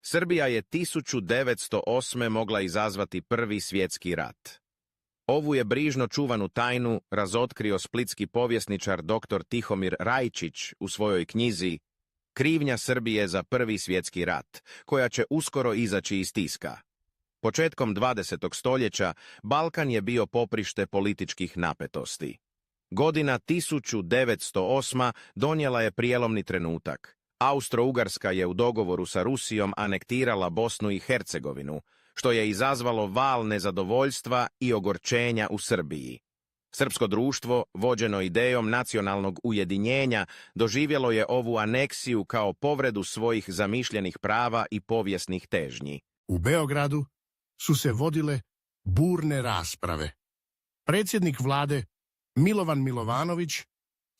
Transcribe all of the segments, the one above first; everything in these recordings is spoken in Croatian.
Srbija je 1908. mogla izazvati Prvi svjetski rat. Ovu je brižno čuvanu tajnu razotkrio splitski povjesničar dr. Tihomir Rajčić u svojoj knjizi Krivnja Srbije za Prvi svjetski rat, koja će uskoro izaći iz tiska. Početkom 20. stoljeća Balkan je bio poprište političkih napetosti. Godina 1908. donijela je prijelomni trenutak. Austro-Ugarska je u dogovoru sa Rusijom anektirala Bosnu i Hercegovinu, što je izazvalo val nezadovoljstva i ogorčenja u Srbiji. Srpsko društvo, vođeno idejom nacionalnog ujedinjenja, doživjelo je ovu aneksiju kao povredu svojih zamišljenih prava i povijesnih težnji. U Beogradu su se vodile burne rasprave. Predsjednik vlade Milovan Milovanović,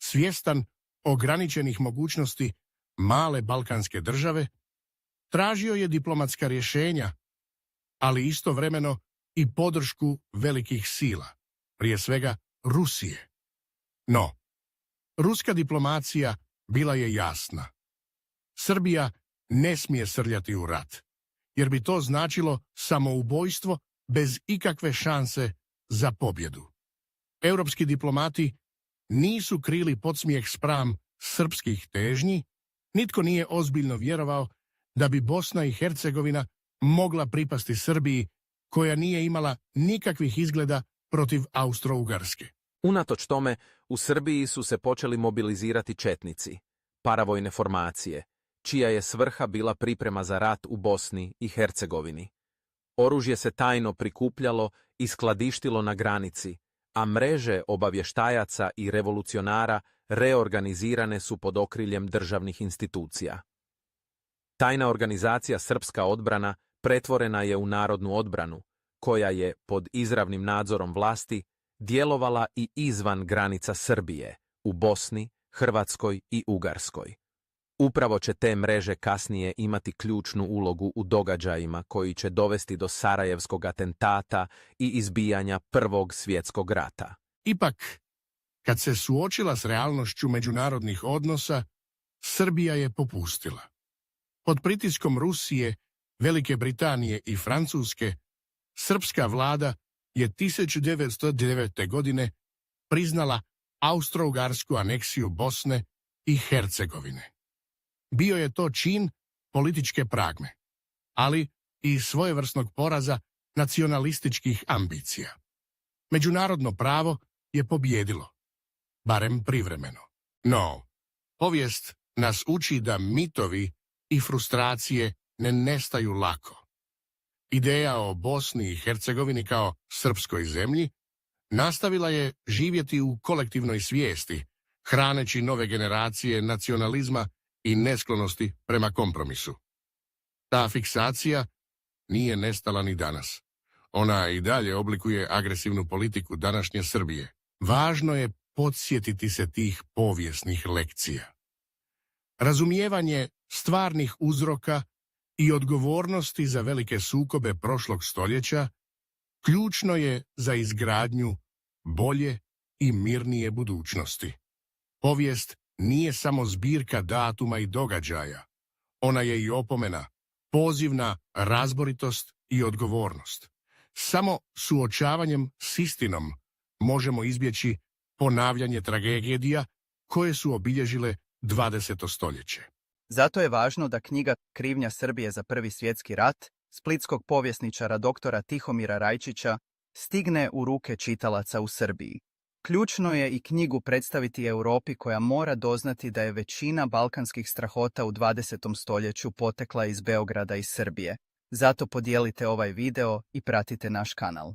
svjestan ograničenih mogućnosti male balkanske države, tražio je diplomatska rješenja, ali istovremeno i podršku velikih sila, prije svega Rusije. No, ruska diplomacija bila je jasna. Srbija ne smije srljati u rat, jer bi to značilo samoubojstvo bez ikakve šanse za pobjedu. Europski diplomati nisu krili podsmijeh spram srpskih težnji, nitko nije ozbiljno vjerovao da bi Bosna i Hercegovina mogla pripasti Srbiji, koja nije imala nikakvih izgleda protiv Austro-Ugarske. Unatoč tome, u Srbiji su se počeli mobilizirati četnici, paravojne formacije, čija je svrha bila priprema za rat u Bosni i Hercegovini. Oružje se tajno prikupljalo i skladištilo na granici, a mreže obavještajaca i revolucionara reorganizirane su pod okriljem državnih institucija. Tajna organizacija Srpska odbrana pretvorena je u Narodnu odbranu, koja je, pod izravnim nadzorom vlasti, djelovala i izvan granica Srbije, u Bosni, Hrvatskoj i Ugarskoj. Upravo će te mreže kasnije imati ključnu ulogu u događajima koji će dovesti do Sarajevskog atentata i izbijanja Prvog svjetskog rata. Ipak, kad se suočila s realnošću međunarodnih odnosa, Srbija je popustila. Pod pritiskom Rusije, Velike Britanije i Francuske, srpska vlada je 1909. godine priznala austro-ugarsku aneksiju Bosne i Hercegovine. Bio je to čin političke pragme, ali i svojevrsnog poraza nacionalističkih ambicija. Međunarodno pravo je pobjedilo, barem privremeno. No, povijest nas uči da mitovi i frustracije ne nestaju lako. Ideja o Bosni i Hercegovini kao srpskoj zemlji nastavila je živjeti u kolektivnoj svijesti, hraneći nove generacije nacionalizma i nesklonosti prema kompromisu. Ta fiksacija nije nestala ni danas. Ona i dalje oblikuje agresivnu politiku današnje Srbije. Važno je podsjetiti se tih povijesnih lekcija. Razumijevanje stvarnih uzroka i odgovornosti za velike sukobe prošlog stoljeća ključno je za izgradnju bolje i mirnije budućnosti. Povijest nije samo zbirka datuma i događaja. Ona je i opomena, poziv na razboritost i odgovornost. Samo suočavanjem s istinom možemo izbjeći ponavljanje tragedija koje su obilježile 20. stoljeće. Zato je važno da knjiga Krivnja Srbije za Prvi svjetski rat splitskog povjesničara doktora Tihomira Rajčića stigne u ruke čitalaca u Srbiji. Ključno je i knjigu predstaviti Europi, koja mora doznati da je većina balkanskih strahota u 20. stoljeću potekla iz Beograda i Srbije. Zato podijelite ovaj video i pratite naš kanal.